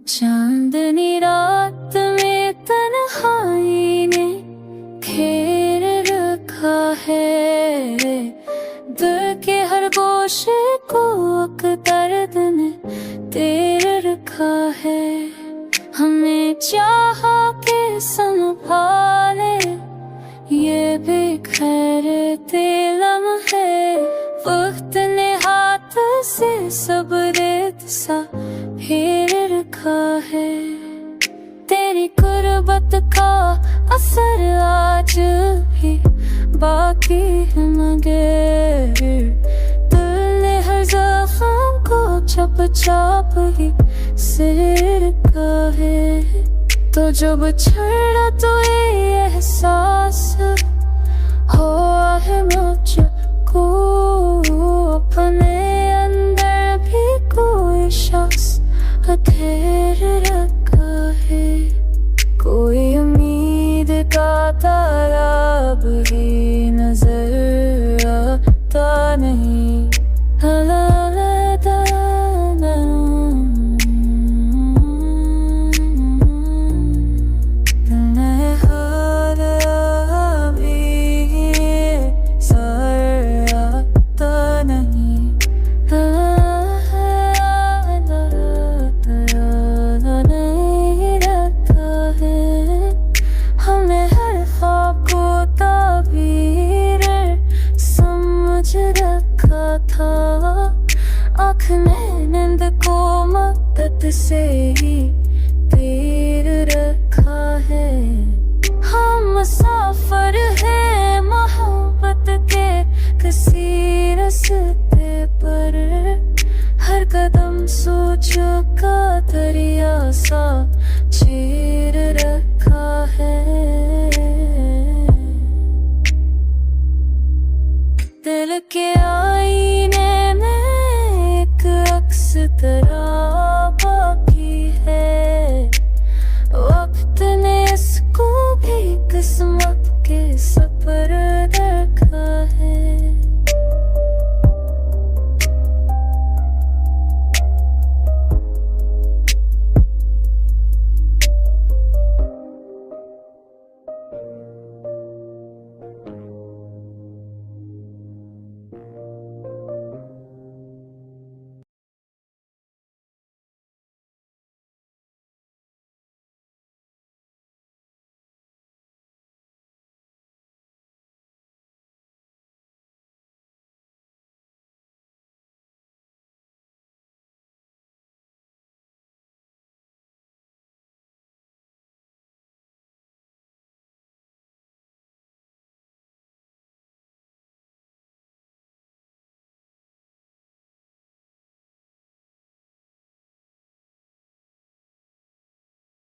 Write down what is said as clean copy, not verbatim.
चांदनी रात में तन्हाई ने घेर रखा है, दिल के हर गोशे को एक दर्द ने तेर रखा है। हमें चाहा के संभाले ये बिखरते लम्हे, वक्त ने हाथ से सब रेत सा फेर रखा है। तेरी गुर्बत का असर आज भी बाकी है, मगर दिल ने हर जख्म को छप छाप ही सिर का है। तो जब छड़ा तो ये एहसास हुआ है मुझको, अपने अंदर भी कोई शख्स हथेर रखा है। कोई उम्मीद का तारा भी नजर आता नहीं। आँख में नींद को मदद से ही तीर रखा है। हम मुसाफिर